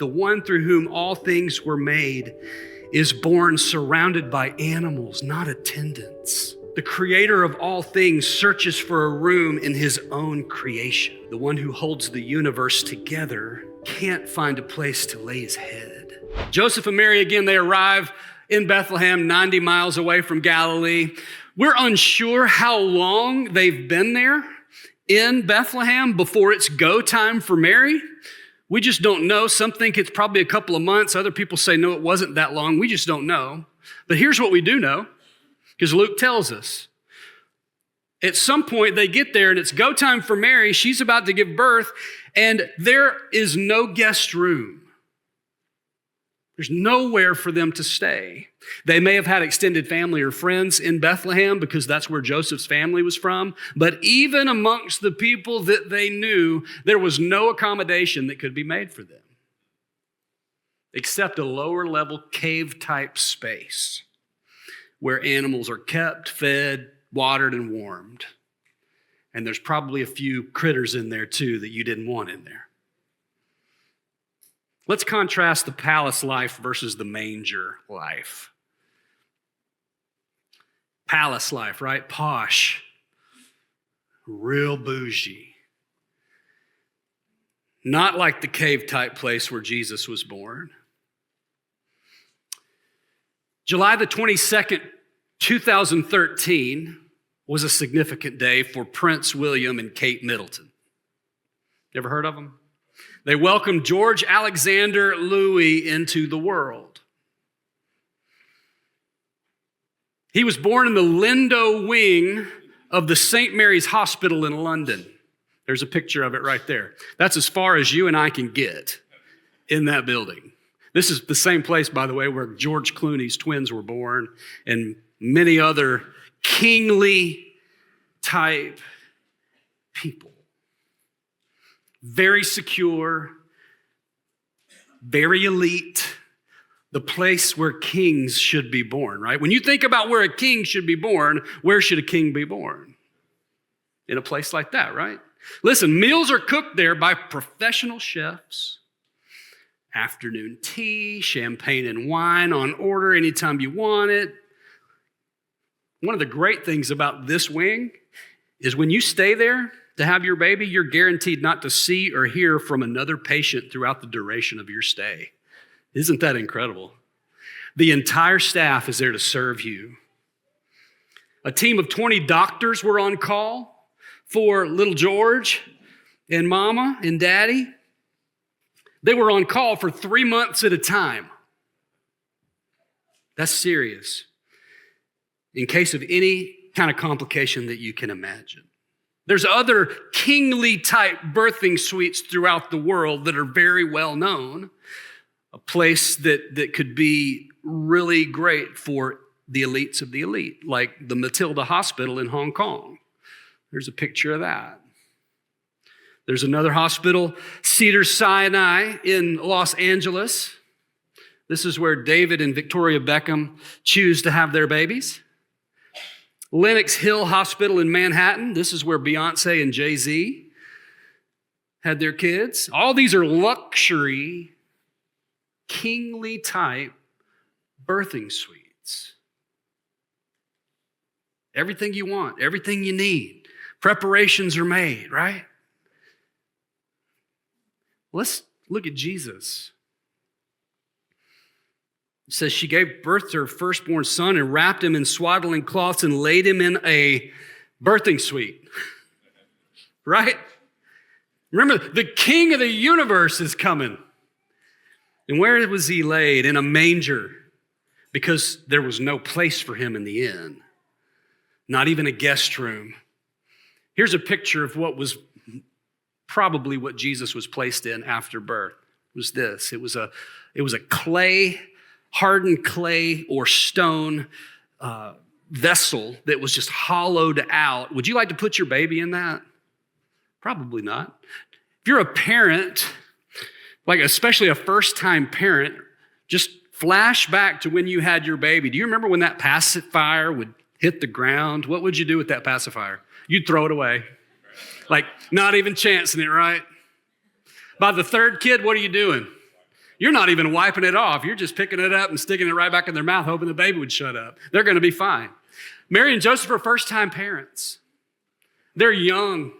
the one through whom all things were made, is born surrounded by animals, not attendants. The creator of all things searches for a room in his own creation. The one who holds the universe together can't find a place to lay his head. Joseph and Mary, again, they arrive in Bethlehem, 90 miles away from Galilee. We're unsure how long they've been there in Bethlehem before it's go time for Mary. We just don't know. Some think it's probably a couple of months. Other people say, no, it wasn't that long. We just don't know. But here's what we do know, because Luke tells us. At some point, they get there, and it's go time for Mary. She's about to give birth, and there is no guest room. There's nowhere for them to stay. They may have had extended family or friends in Bethlehem because that's where Joseph's family was from. But even amongst the people that they knew, there was no accommodation that could be made for them except a lower level cave type space where animals are kept, fed, watered, and warmed. And there's probably a few critters in there too that you didn't want in there. Let's contrast the palace life versus the manger life. Palace life, right? Posh, real bougie. Not like the cave type place where Jesus was born. July the 22nd, 2013 was a significant day for Prince William and Kate Middleton. You ever heard of them? They welcomed George Alexander Louis into the world. He was born in the Lindo wing of the St. Mary's Hospital in London. There's a picture of it right there. That's as far as you and I can get in that building. This is the same place, by the way, where George Clooney's twins were born and many other kingly type people. Very secure, very elite, the place where kings should be born, right? When you think about where a king should be born, where should a king be born? In a place like that, right? Listen, meals are cooked there by professional chefs. Afternoon tea, champagne and wine on order anytime you want it. One of the great things about this wing is when you stay there to have your baby, you're guaranteed not to see or hear from another patient throughout the duration of your stay. Isn't that incredible? The entire staff is there to serve you. A team of 20 doctors were on call for little George and Mama and Daddy. They were on call for 3 months at a time. That's serious. In case of any kind of complication that you can imagine. There's other kingly type birthing suites throughout the world that are very well known. A place that could be really great for the elites of the elite, like the Matilda Hospital in Hong Kong. There's a picture of that. There's another hospital, Cedars-Sinai in Los Angeles. This is where David and Victoria Beckham choose to have their babies. Lenox Hill Hospital in Manhattan. This is where Beyonce and Jay-Z had their kids. All these are luxury, kingly type birthing suites. Everything you want, everything you need. Preparations are made, right? Let's look at Jesus. It says she gave birth to her firstborn son and wrapped him in swaddling cloths and laid him in a birthing suite. Right? Remember, the king of the universe is coming. And where was he laid? In a manger. Because there was no place for him in the inn. Not even a guest room. Here's a picture of what was probably what Jesus was placed in after birth. It was this. It was a clay, hardened clay or stone vessel that was just hollowed out. Would you like to put your baby in that? Probably not. If you're a parent, like especially a first-time parent, just flash back to when you had your baby. Do you remember when that pacifier would hit the ground? What would you do with that pacifier? You'd throw it away. Like, not even chancing it, right? By the third kid, what are you doing? You're not even wiping it off. You're just picking it up and sticking it right back in their mouth, hoping the baby would shut up. They're going to be fine. Mary and Joseph are first-time parents. They're young.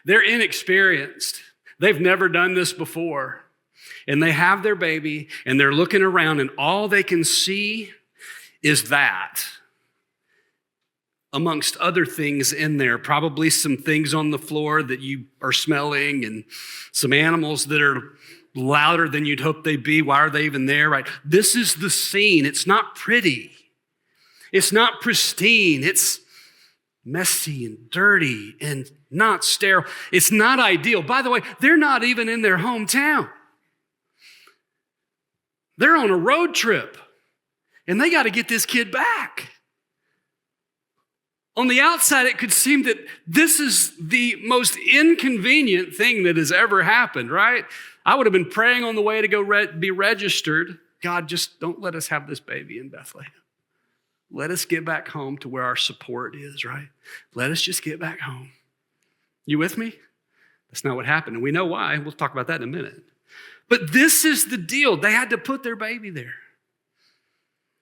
They're inexperienced. They've never done this before. And they have their baby, and they're looking around, and all they can see is that, amongst other things in there, probably some things on the floor that you are smelling and some animals that are louder than you'd hope they'd be. Why are they even there, right? This is the scene. It's not pretty. It's not pristine. It's messy and dirty and not sterile. It's not ideal. By the way, they're not even in their hometown. They're on a road trip, and they got to get this kid back. On the outside, it could seem that this is the most inconvenient thing that has ever happened, right? I would have been praying on the way to go be registered. God, just don't let us have this baby in Bethlehem. Let us get back home to where our support is, right? Let us just get back home. You with me? That's not what happened, and we know why. We'll talk about that in a minute. But this is the deal. They had to put their baby there.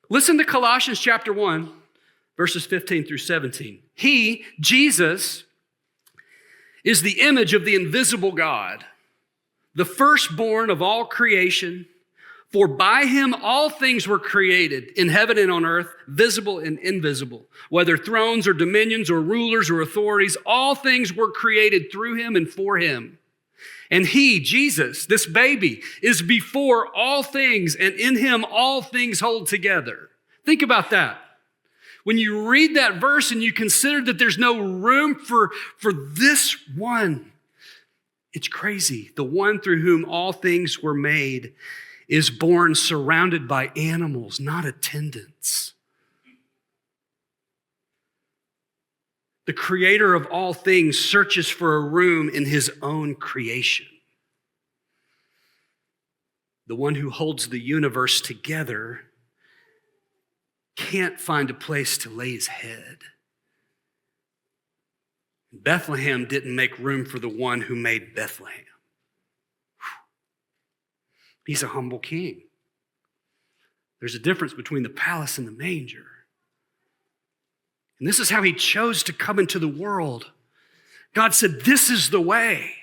Listen to Colossians chapter 1. Verses 15 through 17. He, Jesus, is the image of the invisible God, the firstborn of all creation. For by him all things were created in heaven and on earth, visible and invisible. Whether thrones or dominions or rulers or authorities, all things were created through him and for him. And he, Jesus, this baby, is before all things, and in him all things hold together. Think about that. When you read that verse and you consider that there's no room for this one, it's crazy. The one through whom all things were made is born surrounded by animals, not attendants. The creator of all things searches for a room in his own creation. The one who holds the universe together can't find a place to lay his head. Bethlehem didn't make room for the one who made Bethlehem. He's a humble king. There's a difference between the palace and the manger. And this is how he chose to come into the world. God said, this is the way.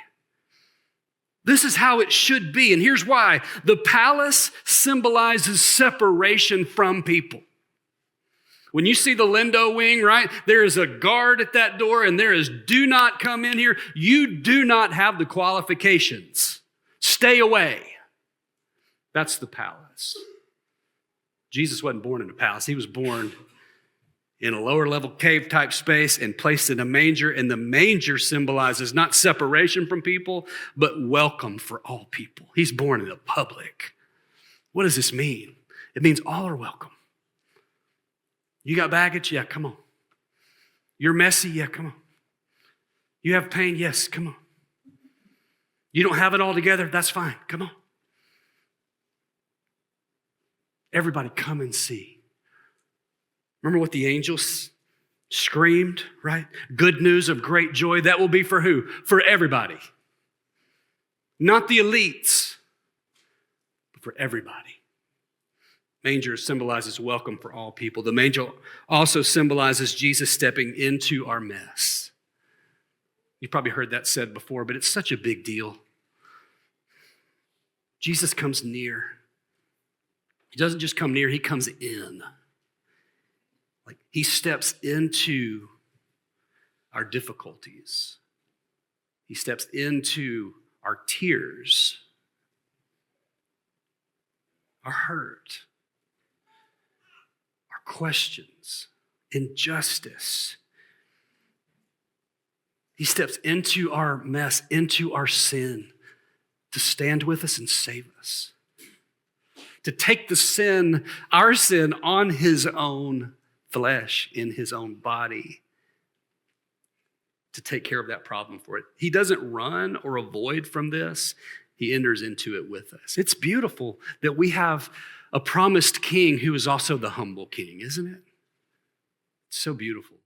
This is how it should be. And here's why. The palace symbolizes separation from people. When you see the Lindo wing, right, there is a guard at that door and there is, do not come in here. You do not have the qualifications. Stay away. That's the palace. Jesus wasn't born in a palace. He was born in a lower level cave type space and placed in a manger. And the manger symbolizes not separation from people, but welcome for all people. He's born in the public. What does this mean? It means all are welcome. You got baggage? Yeah, come on. You're messy? Yeah, come on. You have pain? Yes, come on. You don't have it all together? That's fine. Come on. Everybody come and see. Remember what the angels screamed, right? Good news of great joy. That will be for who? For everybody. Not the elites, but for everybody. Manger symbolizes welcome for all people. The manger also symbolizes Jesus stepping into our mess. You've probably heard that said before, but it's such a big deal. Jesus comes near. He doesn't just come near, he comes in. Like he steps into our difficulties. He steps into our tears, our hurt, our questions, injustice. He steps into our mess, into our sin, to stand with us and save us. To take the sin, our sin, on his own flesh, in his own body, to take care of that problem for it. He doesn't run or avoid from this. He enters into it with us. It's beautiful that we have a promised king who is also the humble king, isn't it? It's so beautiful.